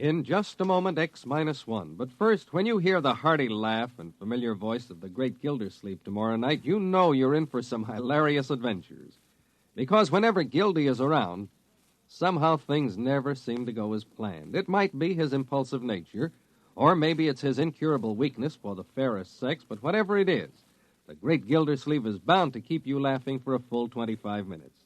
In just a moment, X-1. But first, when you hear the hearty laugh and familiar voice of the great Gildersleeve tomorrow night, you know you're in for some hilarious adventures. Because whenever Gildy is around, somehow things never seem to go as planned. It might be his impulsive nature, or maybe it's his incurable weakness for the fairest sex, but whatever it is, the great Gildersleeve is bound to keep you laughing for a full 25 minutes.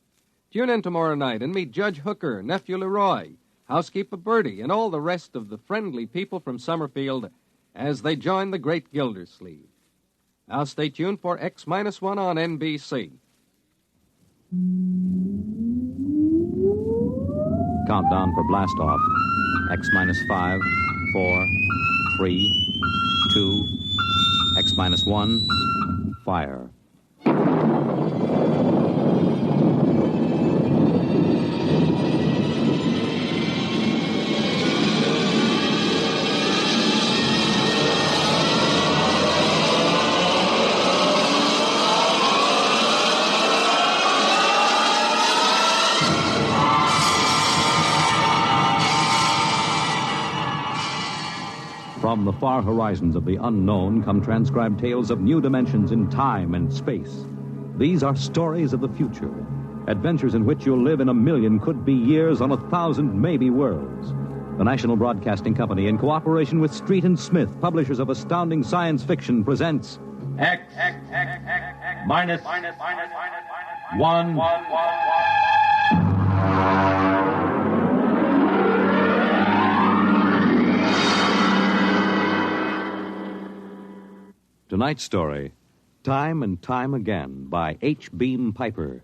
Tune in tomorrow night and meet Judge Hooker, Nephew Leroy, Housekeeper Bertie, and all the rest of the friendly people from Summerfield as they join the great Gildersleeve. Now stay tuned for X-1 on NBC. Countdown for blast-off. X-5, 4, 3, 2, X-1, fire. From the far horizons of the unknown come transcribed tales of new dimensions in time and space. These are stories of the future, adventures in which you'll live in a million could-be years on 1,000 maybe worlds. The National Broadcasting Company, in cooperation with Street and Smith, publishers of astounding science fiction, presents X-1. Tonight's story, Time and Time Again, by H. Beam Piper.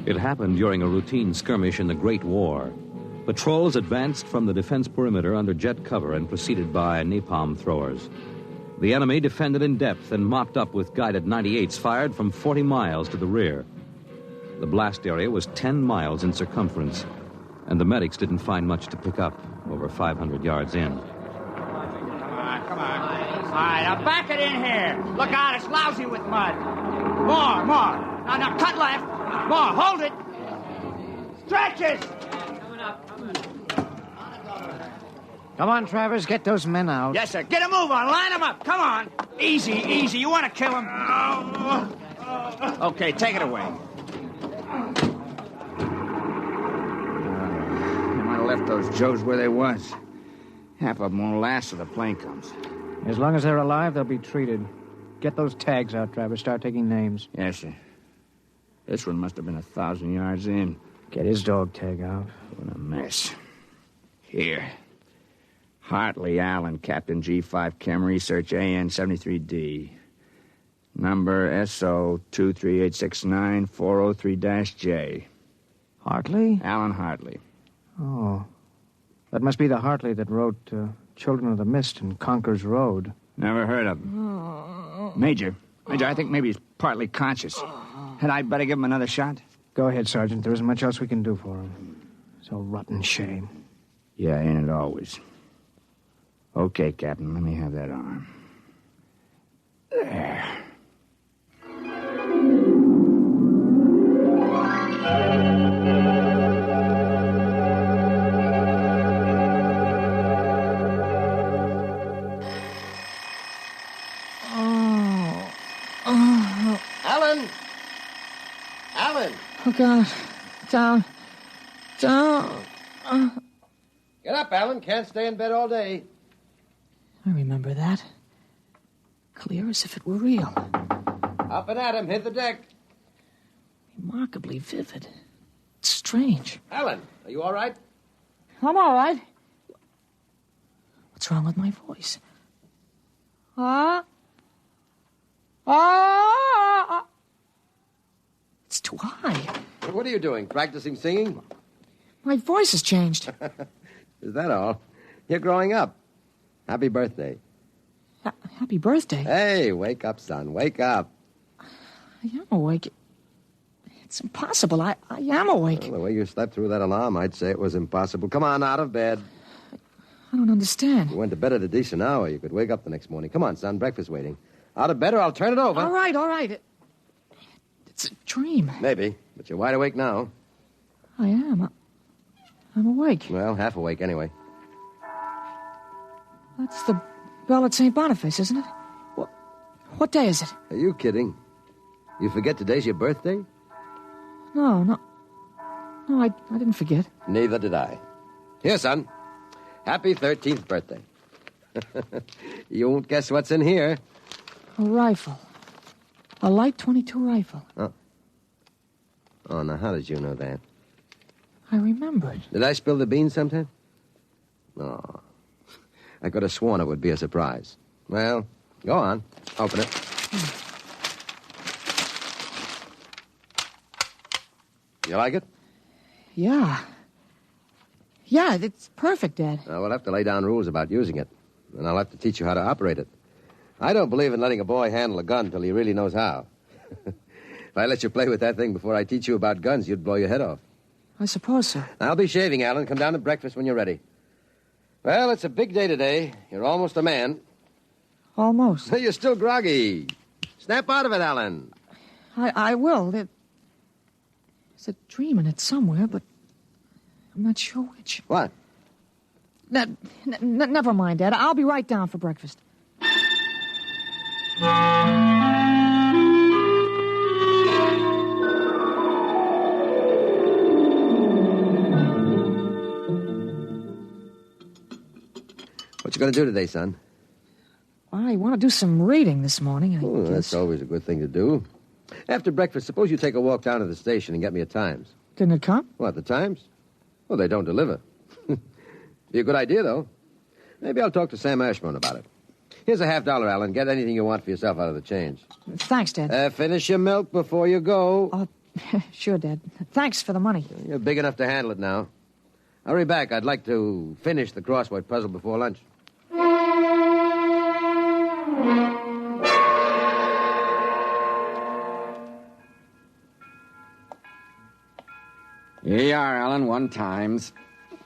It happened during a routine skirmish in the Great War. Patrols advanced from the defense perimeter under jet cover and preceded by napalm throwers. The enemy defended in depth and mopped up with guided 98s fired from 40 miles to the rear. The blast area was 10 miles in circumference, and the medics didn't find much to pick up over 500 yards in. Come on. All right, now back it in here. Look out, it's lousy with mud. More. Now, cut left. More, hold it. Stretches. Come on, Travers, get those men out. Yes, sir. Get a move on. Line them up. Come on. Easy. You want to kill them? Okay, take it away. Left those Joes where they was. Half of them won't last till the plane comes. As long as they're alive, they'll be treated. Get those tags out, Travers. Start taking names. Yes, sir. This one must have been 1,000 yards in. Get his dog tag out. What a mess. Here. Hartley Allen, Captain G5 Chem Research, AN-73D. Number SO 23869403-J. Hartley? Allen Hartley. Oh. That must be the Hartley that wrote Children of the Mist and Conker's Road. Never heard of him. Major, I think maybe he's partly conscious. Had I better give him another shot? Go ahead, Sergeant. There isn't much else we can do for him. It's a rotten shame. Yeah, ain't it always? Okay, Captain, let me have that arm. There. Alan! Oh, God. Down. Get up, Alan. Can't stay in bed all day. I remember that. Clear as if it were real. Up and at him. Hit the deck. Remarkably vivid. It's strange. Alan, are you all right? I'm all right. What's wrong with my voice? It's too high. What are you doing? Practicing singing? My voice has changed. Is that all? You're growing up. Happy birthday. Happy birthday. Hey, wake up, son. Wake up. I am awake. It's impossible. I am awake. Well, the way you slept through that alarm, I'd say it was impossible. Come on, out of bed. I don't understand. You went to bed at a decent hour. You could wake up the next morning. Come on, son. Breakfast waiting. Out of bed or I'll turn it over. All right. Did It's a dream. Maybe, but you're wide awake now. I am. I'm awake. Well, half awake anyway. That's the bell at St. Boniface, isn't it? What day is it? Are you kidding? You forget today's your birthday? No, I didn't forget. Neither did I. Here, son. Happy 13th birthday. You won't guess what's in here. A rifle. A light .22 rifle. Oh, now how did you know that? I remembered. Did I spill the beans sometime? No. I could have sworn it would be a surprise. Well, go on. Open it. You like it? Yeah. Yeah, it's perfect, Dad. We'll have to lay down rules about using it. And I'll have to teach you how to operate it. I don't believe in letting a boy handle a gun till he really knows how. If I let you play with that thing before I teach you about guns, you'd blow your head off. I suppose so. I'll be shaving, Alan. Come down to breakfast when you're ready. Well, it's a big day today. You're almost a man. Almost. You're still groggy. Snap out of it, Alan. I will. There's a dream in it somewhere, but I'm not sure which. What? Never mind, Dad. I'll be right down for breakfast. What you going to do today, son? I want to do some reading this morning, I guess. That's always a good thing to do. After breakfast, suppose you take a walk down to the station and get me a Times. Didn't it come? What, the Times? Well, they don't deliver. Be a good idea, though. Maybe I'll talk to Sam Ashburn about it. Here's a $50, Alan. Get anything you want for yourself out of the change. Thanks, Dad. Finish your milk before you go. Sure, Dad. Thanks for the money. You're big enough to handle it now. Hurry back. I'd like to finish the crossword puzzle before lunch. Here you are, Alan, 1 times.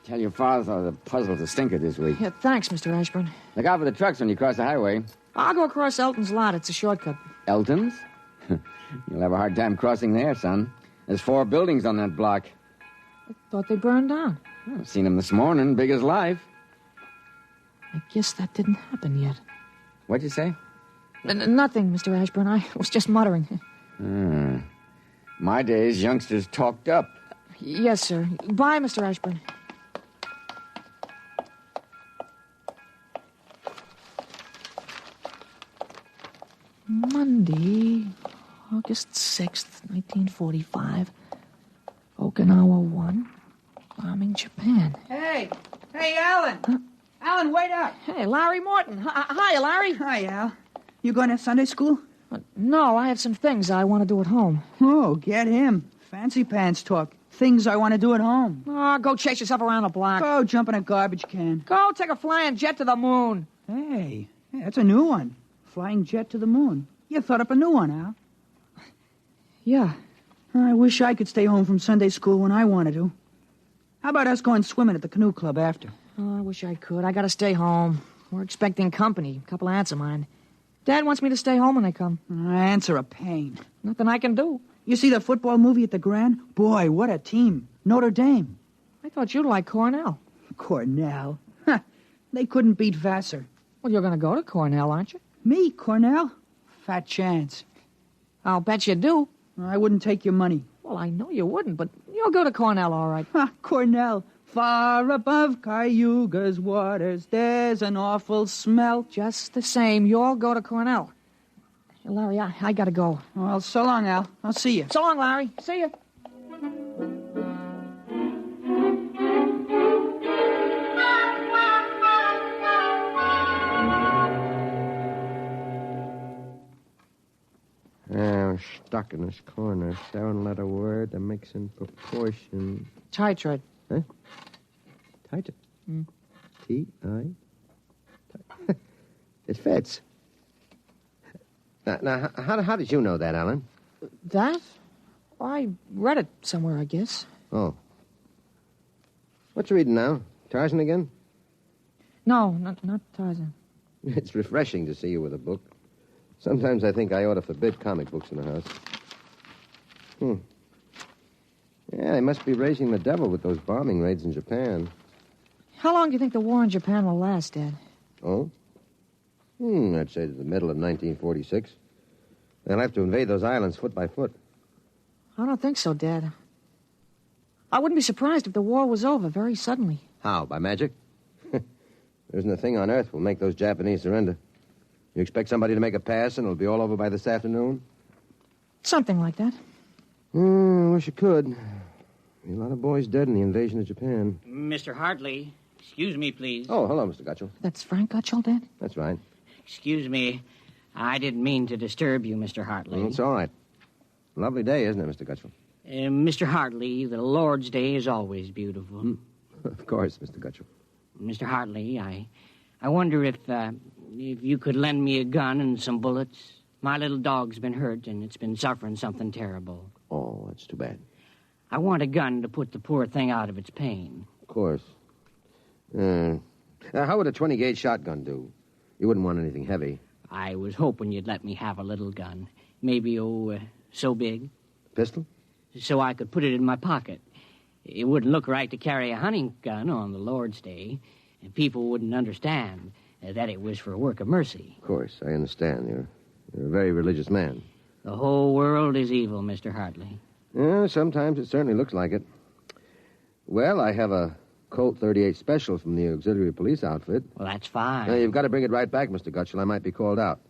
Tell your father the puzzle's a stinker this week. Yeah, thanks, Mr. Ashburn. Look out for the trucks when you cross the highway. I'll go across Elton's lot. It's a shortcut. Elton's? You'll have a hard time crossing there, son. There's 4 buildings on that block. I thought they burned down. I've seen them this morning, big as life. I guess that didn't happen yet. What'd you say? Nothing, Mr. Ashburn. I was just muttering. My days, youngsters talked up. Yes, sir. Bye, Mr. Ashburn. Monday, August 6th, 1945. Okinawa 1. Bombing Japan. Hey, Alan. Huh? Alan, wait up. Hey, Larry Morton. Hi, Larry. Hi, Al. You going to Sunday school? No, I have some things I want to do at home. Oh, get him. Fancy pants talk. Things I want to do at home. Oh, go chase yourself around the block. Go jump in a garbage can. Go take a flying jet to the moon. Hey, that's a new one. Flying jet to the moon. You thought up a new one, Al. Yeah. I wish I could stay home from Sunday school when I wanted to. How about us going swimming at the canoe club after? Oh, I wish I could. I gotta stay home. We're expecting company. A couple of aunts of mine. Dad wants me to stay home when they come. Aunts are a pain. Nothing I can do. You see the football movie at the Grand? Boy, what a team. Notre Dame. I thought you'd like Cornell. Cornell? Huh. They couldn't beat Vassar. Well, you're gonna go to Cornell, aren't you? Me, Cornell? Fat chance. I'll bet you do. I wouldn't take your money. Well, I know you wouldn't, but you'll go to Cornell, all right. Cornell. Far above Cayuga's waters, there's an awful smell. Just the same, you'll go to Cornell. Hey, Larry, I gotta go. Well, so long, Al. I'll see you. So long, Larry. See you. I'm stuck in this corner. 7-letter word that makes in proportion. Tight. Huh? Tight. T-I. It fits. Now, how did you know that, Alan? That? I read it somewhere, I guess. Oh. What you reading now? Tarzan again? No, not Tarzan. It's refreshing to see you with a book. Sometimes I think I ought to forbid comic books in the house. Yeah, they must be raising the devil with those bombing raids in Japan. How long do you think the war in Japan will last, Dad? Oh? I'd say to the middle of 1946. They'll have to invade those islands foot by foot. I don't think so, Dad. I wouldn't be surprised if the war was over very suddenly. How, by magic? There isn't a thing on earth will make those Japanese surrender. You expect somebody to make a pass and it'll be all over by this afternoon? Something like that. Wish it could. A lot of boys dead in the invasion of Japan. Mr. Hartley, excuse me, please. Oh, hello, Mr. Gutchell. That's Frank Gutchell, Dad? That's right. Excuse me. I didn't mean to disturb you, Mr. Hartley. It's all right. Lovely day, isn't it, Mr. Gutchell? Mr. Hartley, the Lord's Day is always beautiful. Of course, Mr. Gutchell. Mr. Hartley, I wonder if you could lend me a gun and some bullets. My little dog's been hurt, and it's been suffering something terrible. Oh, that's too bad. I want a gun to put the poor thing out of its pain. Of course. How would a 20-gauge shotgun do? You wouldn't want anything heavy. I was hoping you'd let me have a little gun. Maybe, so big. Pistol? So I could put it in my pocket. It wouldn't look right to carry a hunting gun on the Lord's Day, and people wouldn't understand that it was for a work of mercy. Of course, I understand. You're a very religious man. The whole world is evil, Mr. Hartley. Yeah, sometimes it certainly looks like it. Well, I have a Colt 38 Special from the auxiliary police outfit. Well, that's fine. Now, you've got to bring it right back, Mr. Gutchell. I might be called out.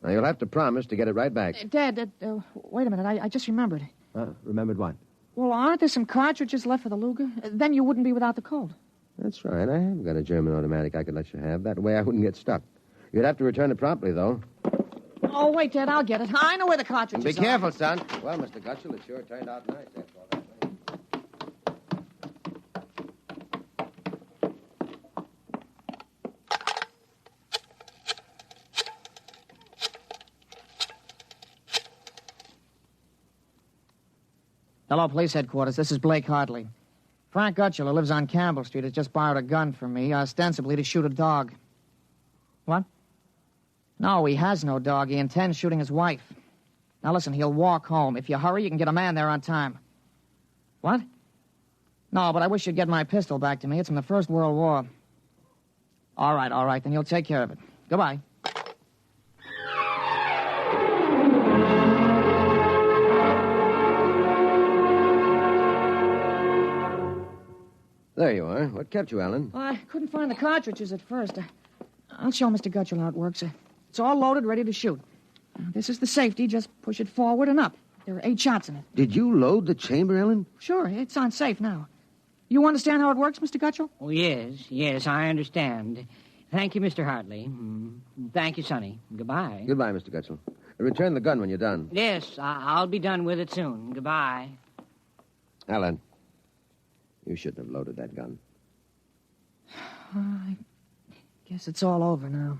Now, you'll have to promise to get it right back. Dad, wait a minute. I just remembered. Remembered what? Well, aren't there some cartridges left for the Luger? Then you wouldn't be without the Colt. That's right. I have got a German automatic I could let you have. That way I wouldn't get stuck. You'd have to return it promptly, though. Oh, wait, Dad, I'll get it. I know where the cartridges Be are. careful, son. Well, Mr. Gutchell, it sure turned out nice after all that. Hello, police headquarters. This is Blake Hartley. Frank Gutchell, who lives on Campbell Street, has just borrowed a gun from me, ostensibly to shoot a dog. What? No, he has no dog. He intends shooting his wife. Now, listen, he'll walk home. If you hurry, you can get a man there on time. What? No, but I wish you'd get my pistol back to me. It's from the First World War. All right, then you'll take care of it. Goodbye. There you are. What kept you, Alan? I couldn't find the cartridges at first. I'll show Mr. Gutchell how it works. It's all loaded, ready to shoot. This is the safety. Just push it forward and up. There are 8 shots in it. Did you load the chamber, Ellen? Sure, it's on safe now. You understand how it works, Mr. Gutchell? Oh, yes, I understand. Thank you, Mr. Hartley. Thank you, Sonny. Goodbye. Goodbye, Mr. Gutchell. Return the gun when you're done. Yes, I'll be done with it soon. Goodbye. Alan, you shouldn't have loaded that gun. I guess it's all over now.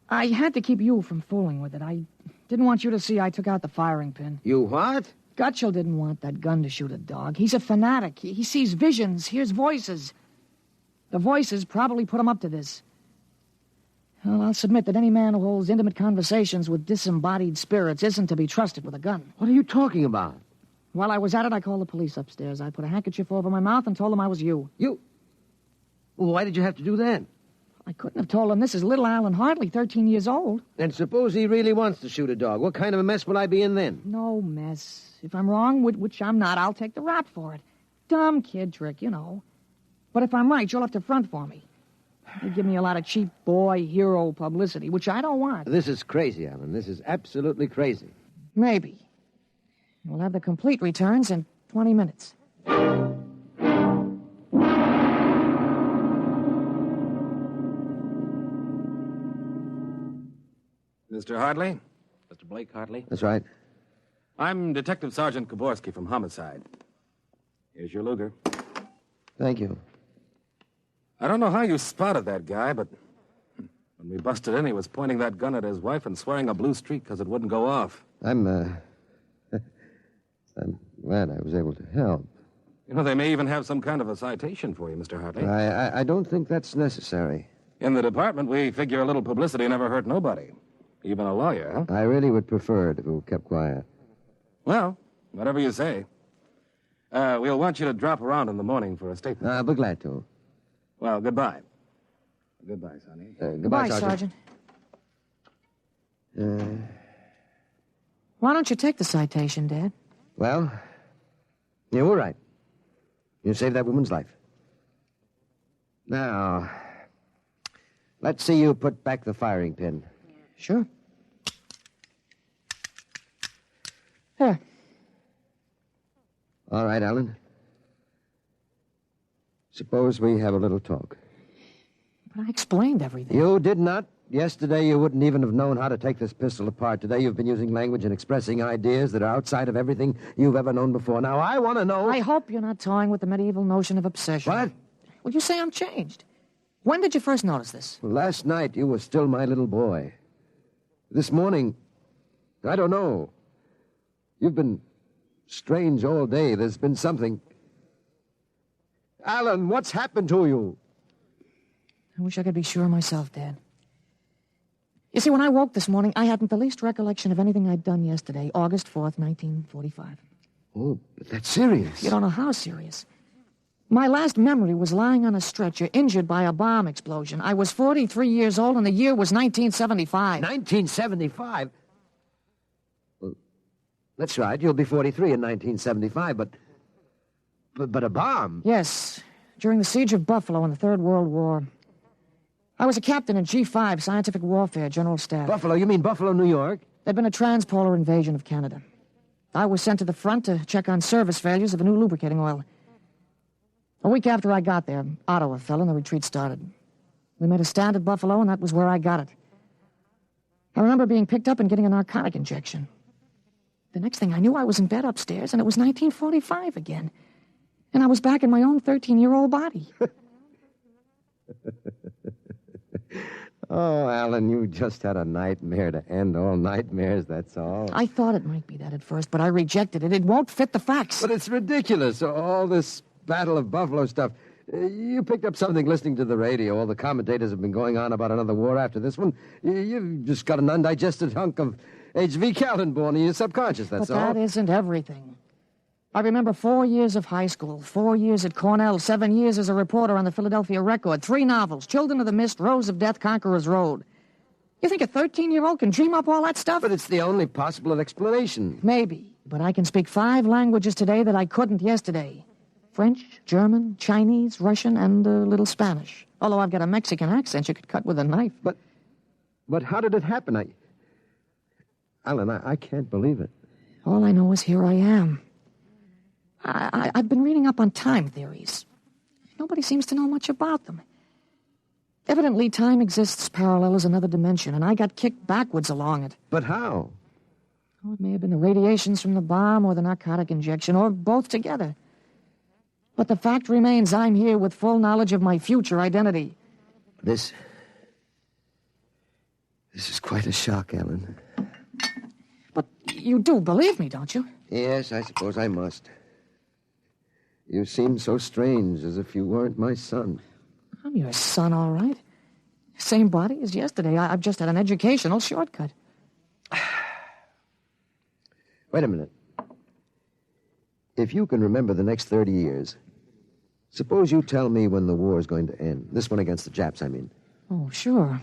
I had to keep you from fooling with it. I didn't want you to see I took out the firing pin. You what? Gutchell didn't want that gun to shoot a dog. He's a fanatic. He sees visions, hears voices. The voices probably put him up to this. Well, I'll submit that any man who holds intimate conversations with disembodied spirits isn't to be trusted with a gun. What are you talking about? While I was at it, I called the police upstairs. I put a handkerchief over my mouth and told them I was you. You? Well, why did you have to do that? I couldn't have told them this is little Alan Hartley, 13 years old. And suppose he really wants to shoot a dog. What kind of a mess will I be in then? No mess. If I'm wrong, which I'm not, I'll take the rap for it. Dumb kid trick, you know. But if I'm right, you'll have to front for me. You give me a lot of cheap boy hero publicity, which I don't want. This is crazy, Alan. This is absolutely crazy. Maybe. We'll have the complete returns in 20 minutes. Mr. Hartley? Mr. Blake Hartley? That's right. I'm Detective Sergeant Koborski from Homicide. Here's your Luger. Thank you. I don't know how you spotted that guy, but when we busted in, he was pointing that gun at his wife and swearing a blue streak because it wouldn't go off. I'm glad I was able to help. You know, they may even have some kind of a citation for you, Mr. Hartley. I don't think that's necessary. In the department, we figure a little publicity never hurt nobody. Even a lawyer, huh? I really would prefer it if it were kept quiet. Well, Whatever you say. We'll want you to drop around in the morning for a statement. I'll be glad to. Well, goodbye. Goodbye, Sonny. Goodbye, Bye, Sergeant. Why don't you take the citation, Dad? Well, you were right. You saved that woman's life. Now, let's see you put back the firing pin. Sure. Here. All right, Alan. Suppose we have a little talk. But I explained everything. You did not. Yesterday, you wouldn't even have known how to take this pistol apart. Today, you've been using language and expressing ideas that are outside of everything you've ever known before. Now, I want to know... I hope you're not toying with the medieval notion of obsession. What? Well, you say I'm changed. When did you first notice this? Well, last night, you were still my little boy. This morning, I don't know. You've been strange all day. There's been something... Alan, what's happened to you? I wish I could be sure myself, Dad. You see, when I woke this morning, I hadn't the least recollection of anything I'd done yesterday, August 4th, 1945. Oh, but that's serious. You don't know how serious. My last memory was lying on a stretcher, injured by a bomb explosion. I was 43 years old, and the year was 1975. 1975? Well, that's right. You'll be 43 in 1975, but a bomb? Yes, during the siege of Buffalo in the Third World War. I was a captain in G5, Scientific Warfare, General Staff. Buffalo? You mean Buffalo, New York? There'd been a transpolar invasion of Canada. I was sent to the front to check on service failures of a new lubricating oil. A week after I got there, Ottawa fell and the retreat started. We made a stand at Buffalo, and that was where I got it. I remember being picked up and getting a narcotic injection. The next thing I knew, I was in bed upstairs, and it was 1945 again. And I was back in my own 13-year-old body. Oh, Alan, you just had a nightmare to end all nightmares, that's all. I thought it might be that at first, but I rejected it. It won't fit the facts. But it's ridiculous, all this Battle of Buffalo stuff. You picked up something listening to the radio. All the commentators have been going on about another war after this one. You've just got an undigested hunk of H.V. Kaltenborn in your subconscious, that's all. But that isn't everything. I remember 4 years of high school, 4 years at Cornell, 7 years as a reporter on the Philadelphia Record, 3 novels, Children of the Mist, Rose of Death, Conqueror's Road. You think a 13-year-old can dream up all that stuff? But it's the only possible explanation. Maybe, but I can speak 5 languages today that I couldn't yesterday. French, German, Chinese, Russian, and a little Spanish. Although I've got a Mexican accent you could cut with a knife. But how did it happen? Alan, I can't believe it. All I know is here I am. I've been reading up on time theories. Nobody seems to know much about them. Evidently, time exists parallel as another dimension, and I got kicked backwards along it. But how? Oh, it may have been the radiations from the bomb or the narcotic injection, or both together. But the fact remains I'm here with full knowledge of my future identity. This is quite a shock, Alan. But you do believe me, don't you? Yes, I suppose I must. You seem so strange, as if you weren't my son. I'm your son, all right. Same body as yesterday. I've just had an educational shortcut. Wait a minute. If you can remember the next 30 years, suppose you tell me when the war is going to end. This one against the Japs, I mean. Oh, sure.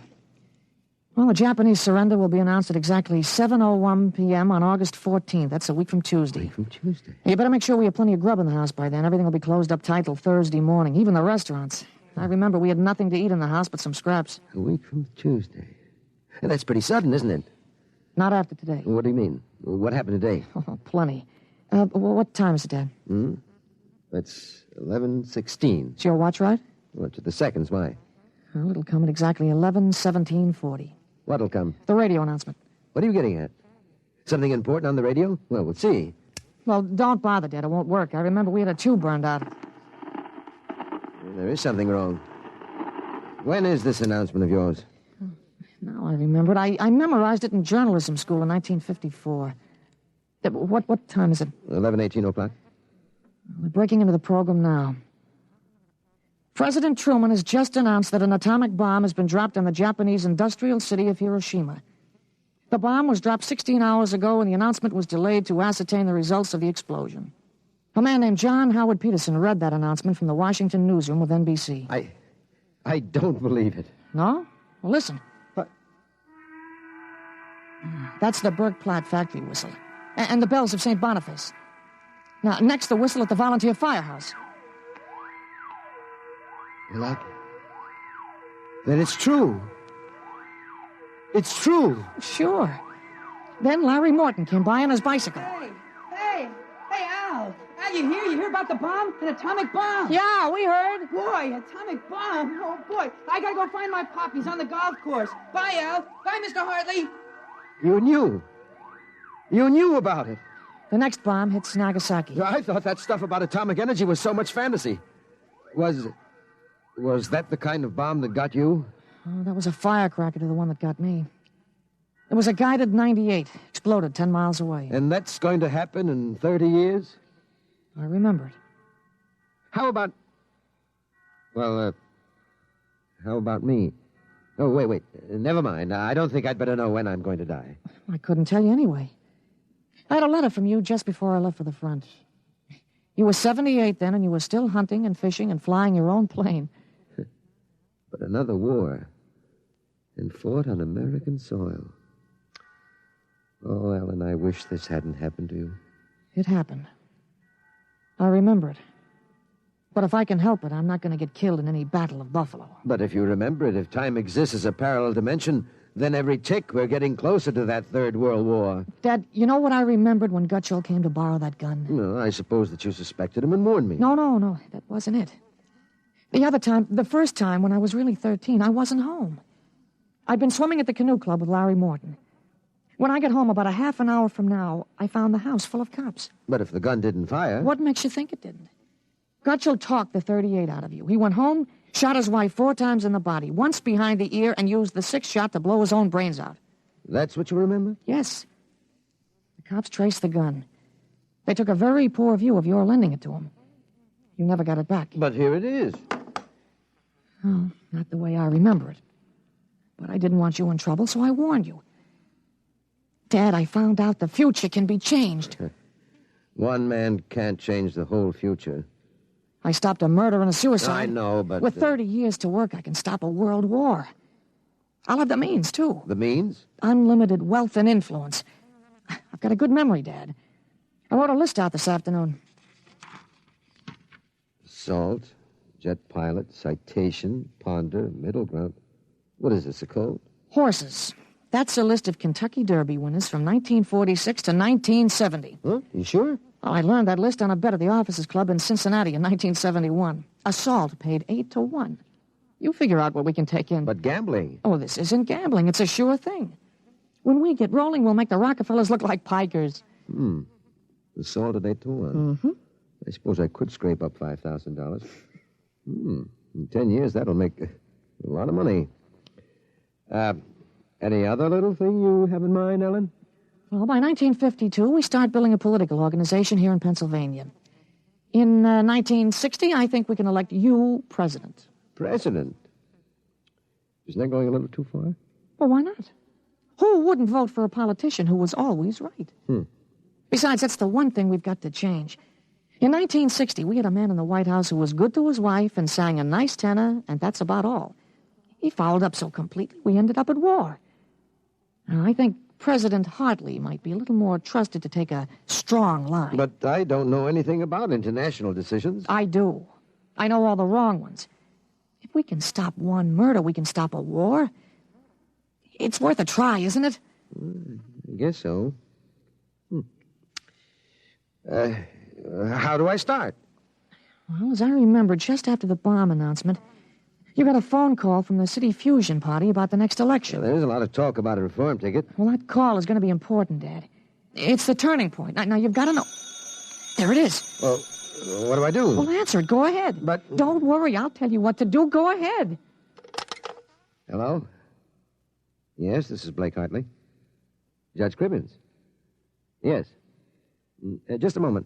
Well, the Japanese surrender will be announced at exactly 7:01 p.m. on August 14th. That's a week from Tuesday. You better make sure we have plenty of grub in the house by then. Everything will be closed up tight till Thursday morning, even the restaurants. I remember we had nothing to eat in the house but some scraps. A week from Tuesday. And that's pretty sudden, isn't it? Not after today. What do you mean? What happened today? Oh, plenty. What time is it, Dad? That's 11:16. Is your watch right? Well, to the seconds, why? Well, it'll come at exactly 11:17:40. What'll come? The radio announcement. What are you getting at? Something important on the radio? Well, we'll see. Well, don't bother, Dad. It won't work. I remember we had a tube burned out. There is something wrong. When is this announcement of yours? Now I remember it. I memorized it in journalism school in 1954. What time is it? 11:18 o'clock. We're breaking into the program now. President Truman has just announced that an atomic bomb has been dropped on the Japanese industrial city of Hiroshima. The bomb was dropped 16 hours ago, and the announcement was delayed to ascertain the results of the explosion. A man named John Howard Peterson read that announcement from the Washington newsroom of NBC. I don't believe it. No? Well, listen. What? That's the Bergplatt factory whistle. And the bells of St. Boniface. Now, next, the whistle at the volunteer firehouse. Well, then it's true. It's true. Sure. Then Larry Morton came by on his bicycle. Hey, Al. Al, you hear? You hear about the bomb? An atomic bomb. Yeah, we heard. Boy, atomic bomb. Oh, boy. I gotta go find my pop. He's on the golf course. Bye, Al. Bye, Mr. Hartley. You knew. You knew about it. The next bomb hits Nagasaki. I thought that stuff about atomic energy was so much fantasy. Was that the kind of bomb that got you? Oh, that was a firecracker to the one that got me. It was a guided 98. Exploded 10 miles away. And that's going to happen in 30 years? I remember it. How about... Well, how about me? Oh, wait. Never mind. I don't think I'd better know when I'm going to die. I couldn't tell you anyway. I had a letter from you just before I left for the front. You were 78 then, and you were still hunting and fishing and flying your own plane. But another war, and fought on American soil. Oh, Ellen, I wish this hadn't happened to you. It happened. I remember it. But if I can help it, I'm not going to get killed in any Battle of Buffalo. But if you remember it, if time exists as a parallel dimension, then every tick we're getting closer to that Third World War. Dad, you know what I remembered when Gutschall came to borrow that gun? No, I suppose that you suspected him and warned me. No, that wasn't it. The first time when I was really 13, I wasn't home. I'd been swimming at the canoe club with Larry Morton. When I got home about a half an hour from now, I found the house full of cops. But if the gun didn't fire... What makes you think it didn't? Gutschall talked the 38 out of you. He went home, shot his wife 4 times in the body, once behind the ear, and used the 6th shot to blow his own brains out. That's what you remember? Yes. The cops traced the gun. They took a very poor view of your lending it to him. You never got it back. But here it is. Oh, not the way I remember it. But I didn't want you in trouble, so I warned you. Dad, I found out the future can be changed. One man can't change the whole future. I stopped a murder and a suicide. I know, but... With 30 years to work, I can stop a world war. I'll have the means, too. The means? Unlimited wealth and influence. I've got a good memory, Dad. I wrote a list out this afternoon. Assault, jet pilot, citation, ponder, middle ground. What is this, a code? Horses. That's a list of Kentucky Derby winners from 1946 to 1970. Huh? You sure? I learned that list on a bet at the Officers Club in Cincinnati in 1971. Assault paid 8-1. You figure out what we can take in. But gambling. Oh, this isn't gambling. It's a sure thing. When we get rolling, we'll make the Rockefellers look like pikers. Assault at 8-1. Mm-hmm. I suppose I could scrape up $5,000. In 10 years, that'll make a lot of money. Any other little thing you have in mind, Ellen? Well, by 1952, we start building a political organization here in Pennsylvania. In 1960, I think we can elect you president. President? Isn't that going a little too far? Well, why not? Who wouldn't vote for a politician who was always right? Besides, that's the one thing we've got to change. In 1960, we had a man in the White House who was good to his wife and sang a nice tenor, and that's about all. He fouled up so completely, we ended up at war. Now, I think President Hartley might be a little more trusted to take a strong line. But I don't know anything about international decisions. I do. I know all the wrong ones. If we can stop one murder, we can stop a war. It's worth a try, isn't it? I guess so. How do I start? Well, as I remember, just after the bomb announcement, you got a phone call from the City Fusion Party about the next election. There's a lot of talk about a reform ticket. Well, that call is going to be important, Dad. It's the turning point. Now you've got to know. There it is. Well, what do I do? Well, answer it. Go ahead. But... Don't worry. I'll tell you what to do. Go ahead. Hello? Yes, this is Blake Hartley. Judge Cribbins. Yes. Just a moment.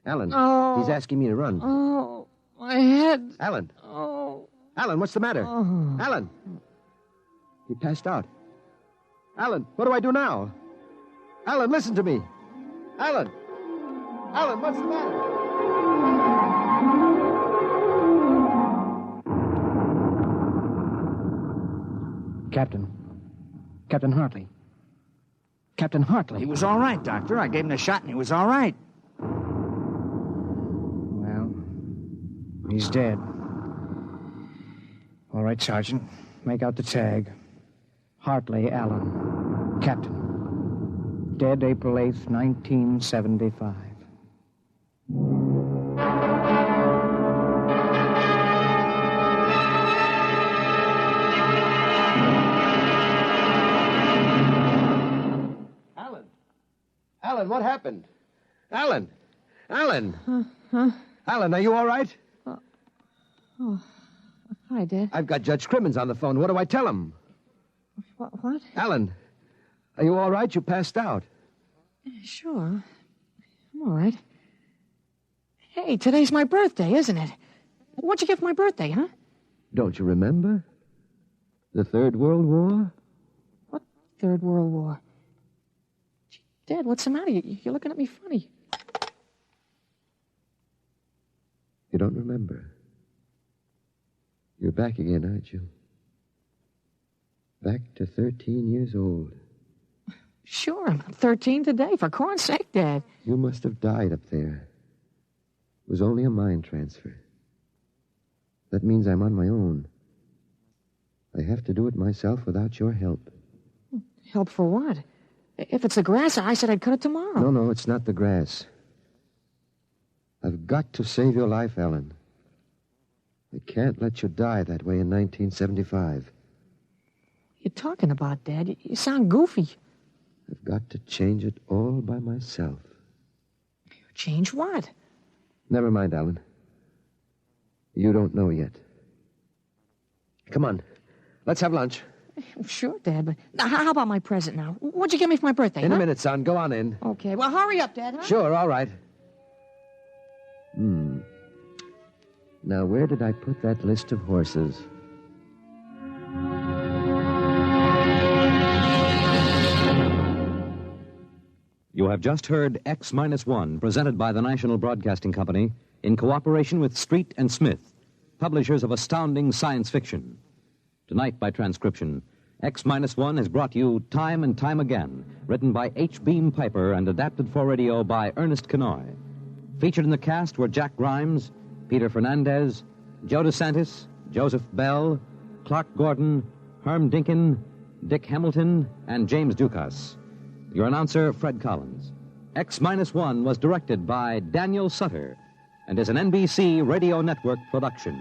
Alan, he's asking me to run. Oh, my head. Alan. Oh. Alan, what's the matter? Oh. Alan. He passed out. Alan, what do I do now? Alan, listen to me. Alan! Alan, what's the matter? Captain Hartley. Captain Hartley. He was all right, Doctor. I gave him a shot and he was all right. Well, he's dead. All right, Sergeant. Make out the tag. Hartley Allen. Captain. Dead April 8th, 1975. Alan, what happened? Alan! Alan! Alan, are you all right? Hi, Dad. I've got Judge Crimmins on the phone. What do I tell him? What? Alan, are you all right? You passed out. Sure. I'm all right. Hey, today's my birthday, isn't it? What'd you get for my birthday, huh? Don't you remember? The Third World War? What Third World War? Gee, Dad, what's the matter? You're looking at me funny. You don't remember. You're back again, aren't you? Back to 13 years old. Sure, I'm 13 today. For corn's sake, Dad. You must have died up there. It was only a mind transfer. That means I'm on my own. I have to do it myself without your help. Help for what? If it's the grass, I said I'd cut it tomorrow. No, it's not the grass. I've got to save your life, Ellen. I can't let you die that way in 1975. You're talking about, Dad? You sound goofy. I've got to change it all by myself. Change what? Never mind, Alan. You don't know yet. Come on. Let's have lunch. Sure, Dad, but now, how about my present now? What'd you get me for my birthday, In a minute, son. Go on in. Okay, well, hurry up, Dad, huh? Sure, all right. Now, where did I put that list of horses? You have just heard X-1, presented by the National Broadcasting Company in cooperation with Street and Smith, publishers of astounding science fiction. Tonight, by transcription, X-1 has brought you Time and Time Again, written by H. Beam Piper and adapted for radio by Ernest Kenoy. Featured in the cast were Jack Grimes, Peter Fernandez, Joe DeSantis, Joseph Bell, Clark Gordon, Herm Dinkin, Dick Hamilton, and James Dukas. Your announcer, Fred Collins. X-1 was directed by Daniel Sutter and is an NBC Radio Network production.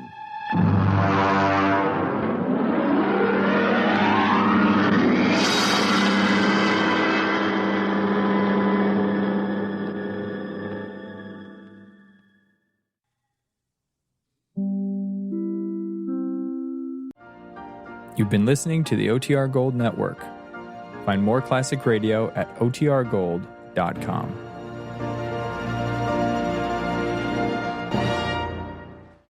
You've been listening to the OTR Gold Network. Find more classic radio at otrgold.com.